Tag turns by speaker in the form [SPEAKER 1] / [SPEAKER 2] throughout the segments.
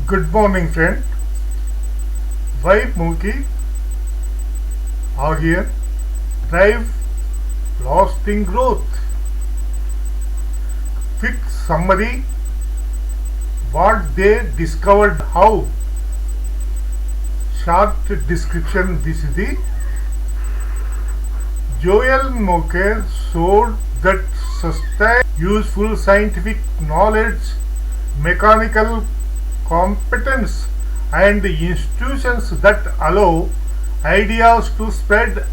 [SPEAKER 1] Good morning, friend. Why Mookie are here? Drive lasting growth. Quick summary: what they discovered, how. Short description: this is the Joel Moke showed that sustained useful scientific knowledge, mechanical competence, and institutions that allow ideas to spread.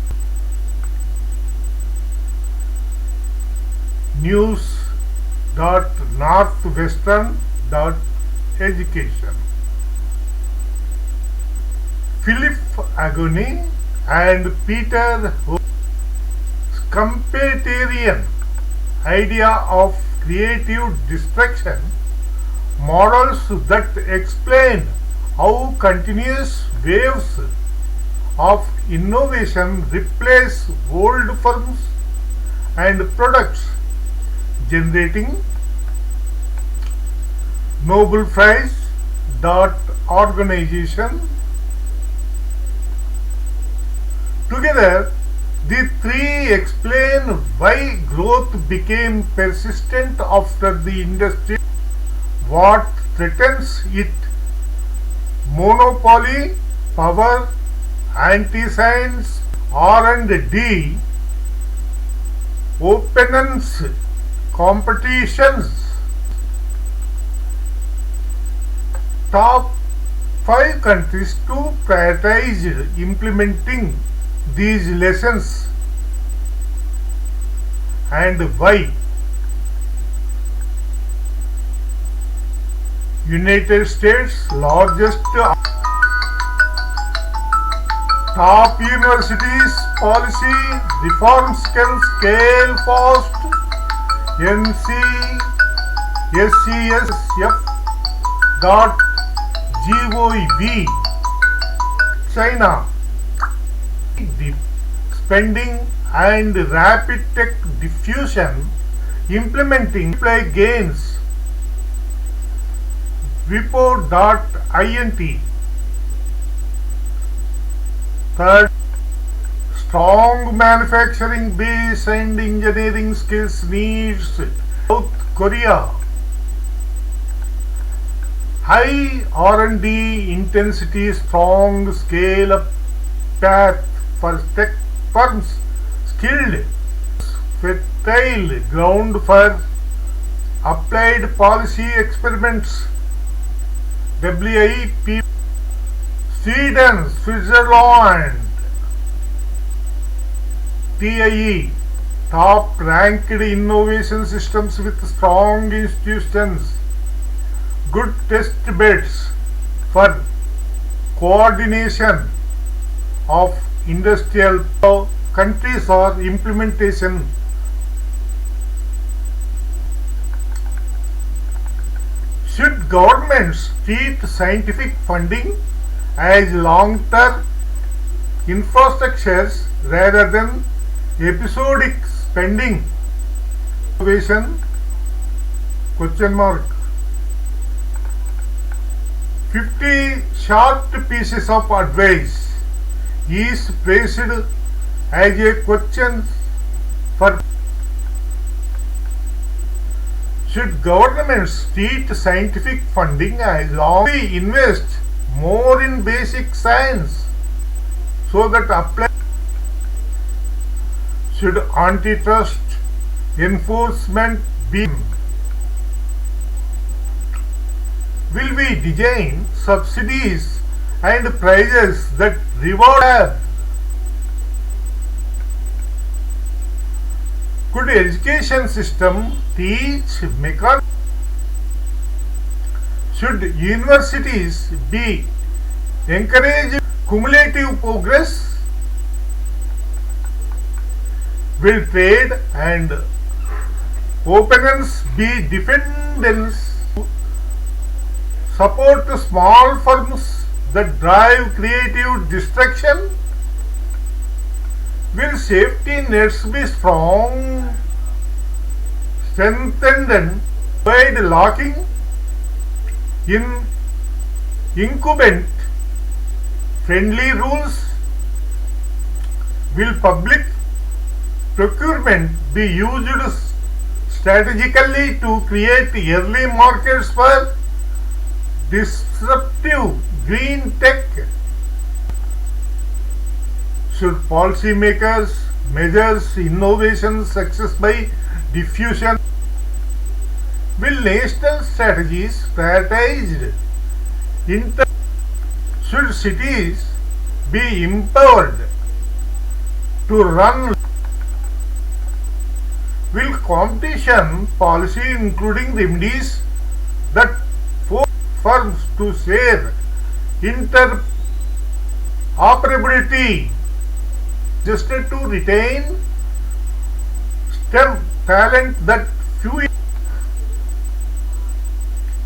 [SPEAKER 1] News.northwestern.education. Philip Agony and Peter Schumpeterian idea of creative destruction, models that explain how continuous waves of innovation replace old firms and products, generating Nobel Prize. Organization. Together, the three explain why growth became persistent after the industry, what threatens it, monopoly, power, anti-science, R&D, openness, competitions. Top 5 countries to prioritize implementing these lessons and why. United States largest. Top universities policy reforms can scale fast. NCSCF.gov. China. Spending and rapid tech diffusion, implementing supply gains. Report.int. Third, strong manufacturing base and engineering skills needs. South Korea. High R&D intensity, strong scale up path for tech firms, skilled, fertile ground for applied policy experiments. WIP. Sweden, Switzerland. TIE, top ranked innovation systems with strong institutions, good test beds for coordination of industrial countries or implementation. Should governments treat scientific funding as long-term infrastructures rather than episodic spending? Innovation? Question mark. 50 short pieces of advice is placed as a question for. Should governments treat scientific funding as long as we invest more in basic science so that apply? Should antitrust enforcement be? Will we design subsidies and prices that reward? Could education system teach mechanics? Should universities be encourage cumulative progress? Will trade and openness be dependence? Support small firms that drive creative destruction? Will safety nets be strong, strengthened and provide locking in incumbent friendly rules? Will public procurement be used strategically to create early markets for disruptive green tech? Should policymakers measure innovation success by diffusion? Will national strategies prioritized? Should cities be empowered to run? Will competition policy including remedies that force firms to share interoperability just to retain STEM talent that few?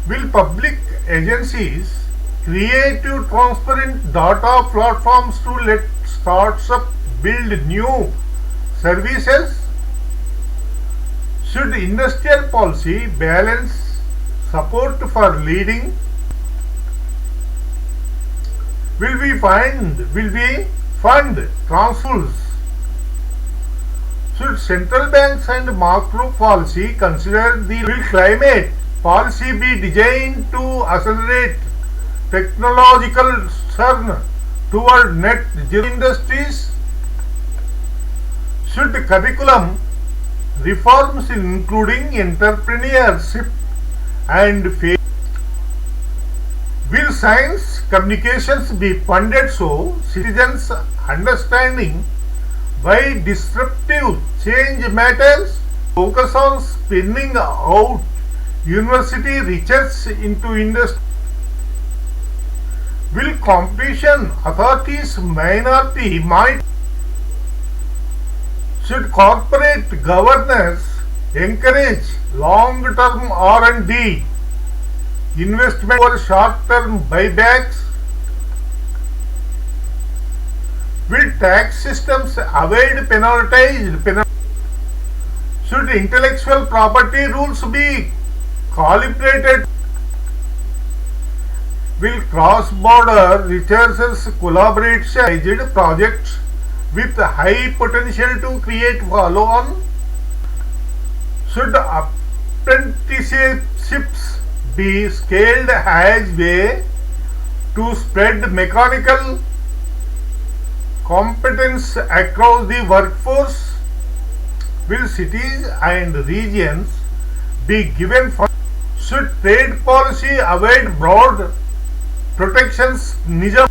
[SPEAKER 1] Will public agencies create transparent data platforms to let startups build new services? Should industrial policy balance support for leading? Will we fund transfers? Should central banks and macro policy consider will climate policy be designed to accelerate technological turn toward net zero industries? Should curriculum reforms including entrepreneurship and faith? Will science communications be funded so citizens understanding why disruptive change matters? Focus on spinning out university research into industry. Will competition authorities might? Should corporate governance encourage long-term R&D investment or short-term buybacks? Will tax systems avoid penalized? Should intellectual property rules be calibrated? Will cross-border researchers collaborate projects with high potential to create follow-on? Should apprenticeships be scaled as way to spread mechanical competence across the workforce? Will cities and regions be given funds? Should trade policy avoid broad protectionism?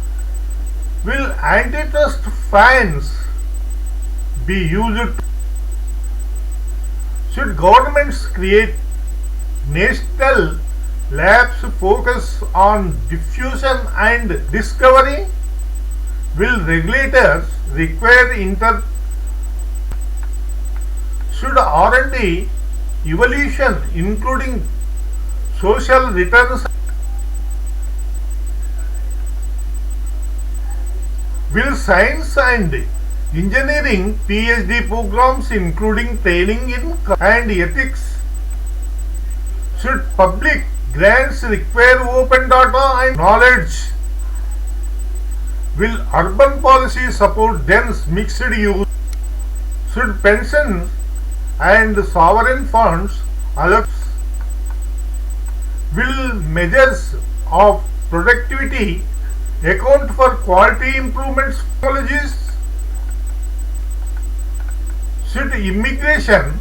[SPEAKER 1] Will antitrust fines be used? Should governments create national labs focus on diffusion and discovery? Will regulators require should R&D evolution including social returns? Will science and engineering PhD programs including training in and ethics? Should public grants require open data and knowledge? Will urban policy support dense mixed use? Should pensions and sovereign funds allocate? Will measures of productivity account for quality improvements technologies? Should immigration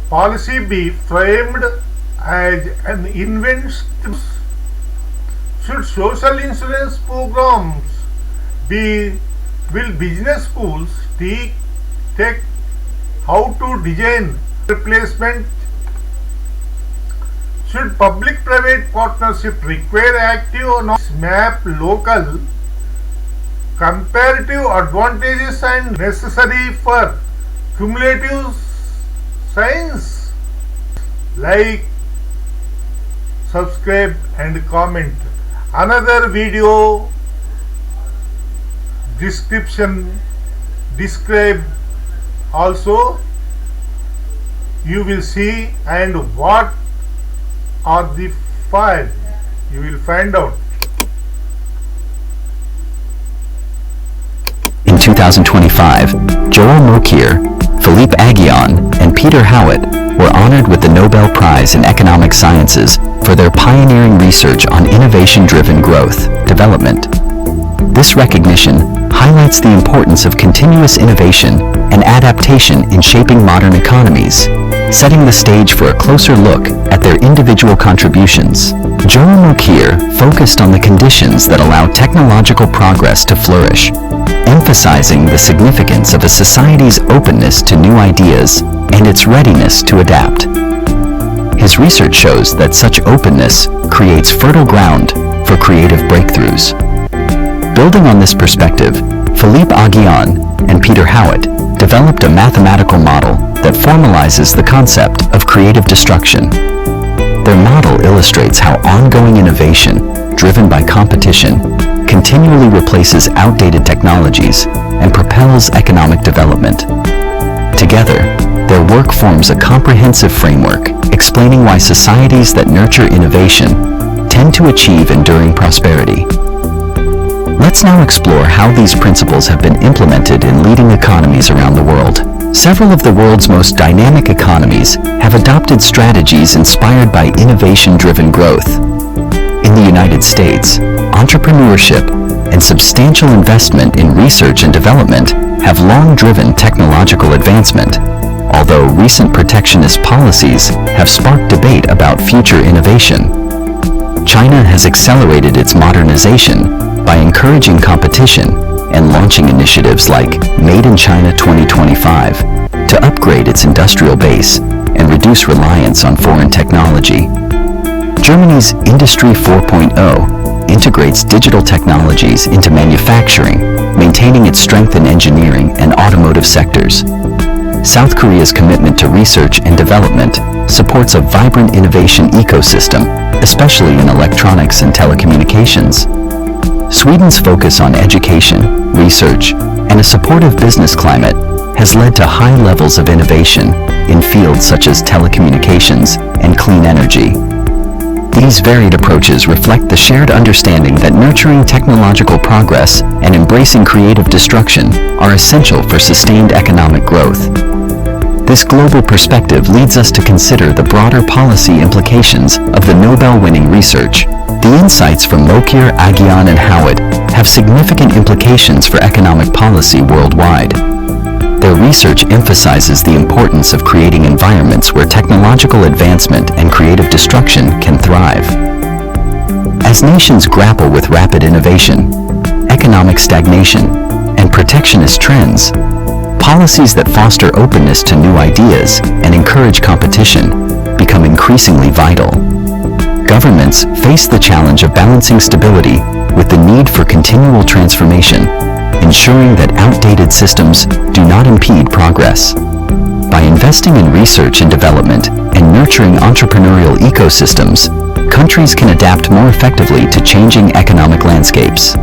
[SPEAKER 1] policy be framed as an invention? Should social insurance programs will business schools take how to design replacement? Should public-private partnership require active or not map local comparative advantages and necessary for cumulative science? Like, subscribe and comment. Another video describe also you will see, and what are the files you will find out.
[SPEAKER 2] 2025, Joel Mokyr, Philippe Aghion, and Peter Howitt were honored with the Nobel Prize in Economic Sciences for their pioneering research on innovation-driven growth, development. This recognition highlights the importance of continuous innovation and adaptation in shaping modern economies, setting the stage for a closer look at their individual contributions. Joel Mokyr focused on the conditions that allow technological progress to flourish, emphasizing the significance of a society's openness to new ideas and its readiness to adapt. His research shows that such openness creates fertile ground for creative breakthroughs. Building on this perspective, Philippe Aghion and Peter Howitt developed a mathematical model that formalizes the concept of creative destruction. Their model illustrates how ongoing innovation, driven by competition, continually replaces outdated technologies and propels economic development. Together, their work forms a comprehensive framework explaining why societies that nurture innovation tend to achieve enduring prosperity. Let's now explore how these principles have been implemented in leading economies around the world. Several of the world's most dynamic economies have adopted strategies inspired by innovation-driven growth. In the United States, entrepreneurship and substantial investment in research and development have long driven technological advancement, although recent protectionist policies have sparked debate about future innovation. China has accelerated its modernization by encouraging competition and launching initiatives like Made in China 2025 to upgrade its industrial base and reduce reliance on foreign technology. Germany's Industry 4.0 integrates digital technologies into manufacturing, maintaining its strength in engineering and automotive sectors. South Korea's commitment to research and development supports a vibrant innovation ecosystem, especially in electronics and telecommunications. Sweden's focus on education, research, and a supportive business climate has led to high levels of innovation in fields such as telecommunications and clean energy. These varied approaches reflect the shared understanding that nurturing technological progress and embracing creative destruction are essential for sustained economic growth. This global perspective leads us to consider the broader policy implications of the Nobel-winning research. The insights from Mokyr, Aghion, and Howitt have significant implications for economic policy worldwide. Their research emphasizes the importance of creating environments where technological advancement and creative destruction can thrive. As nations grapple with rapid innovation, economic stagnation, and protectionist trends, policies that foster openness to new ideas and encourage competition become increasingly vital. Governments face the challenge of balancing stability with the need for continual transformation, ensuring that outdated systems do not impede progress. By investing in research and development and nurturing entrepreneurial ecosystems, countries can adapt more effectively to changing economic landscapes.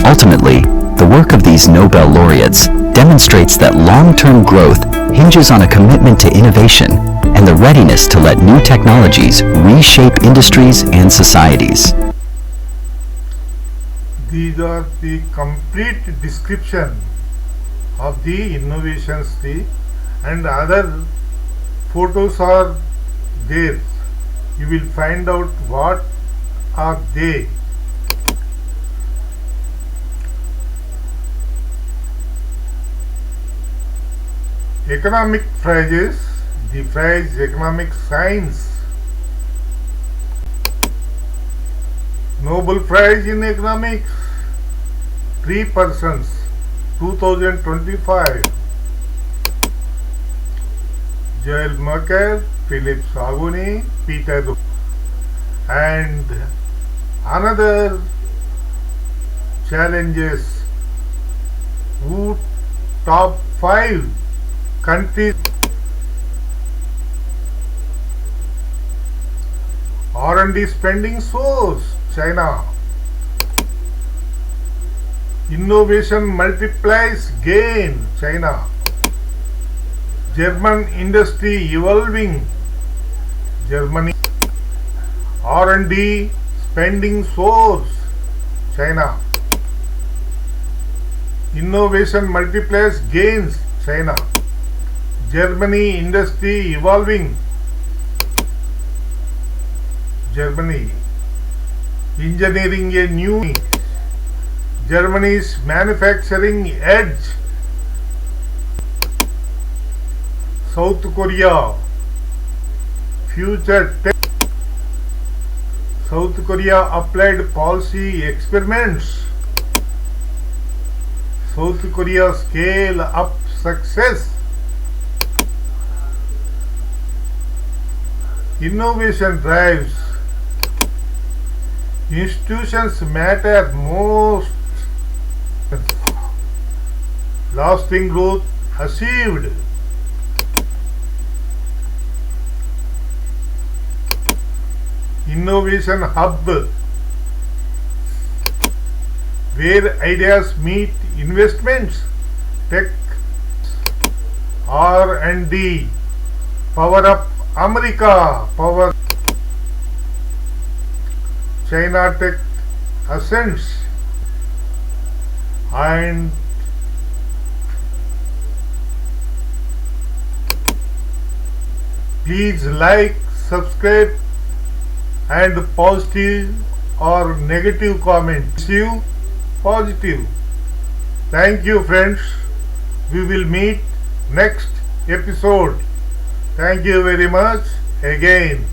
[SPEAKER 2] Ultimately, the work of these Nobel laureates demonstrates that long-term growth hinges on a commitment to innovation and the readiness to let new technologies reshape industries and societies.
[SPEAKER 1] These are the complete description of the innovations, and other photos are there. You will find out what are they. Economic phrases, the phrase economic science. Nobel Prize in Economics, 3 persons, 2025. Joel Mokyr, Philippe Aghion, Peter, and another challenges. Who top 5 countries? R&D spending source, China. Innovation multiplies gain, China. German industry evolving, Germany. R&D spending source, China. Innovation multiplies gains, China. Germany industry evolving, Germany. Engineering a new, Germany's manufacturing edge. South Korea, future tech. South Korea applied policy experiments. South Korea scale up success. Innovation drives. Institutions matter most. Lasting growth achieved. Innovation hub, where ideas meet investments. Tech R&D, power up America, power China tech ascents. And please like, subscribe, and positive or negative comment. You positive. Thank you, friends. We will meet next episode. Thank you very much again.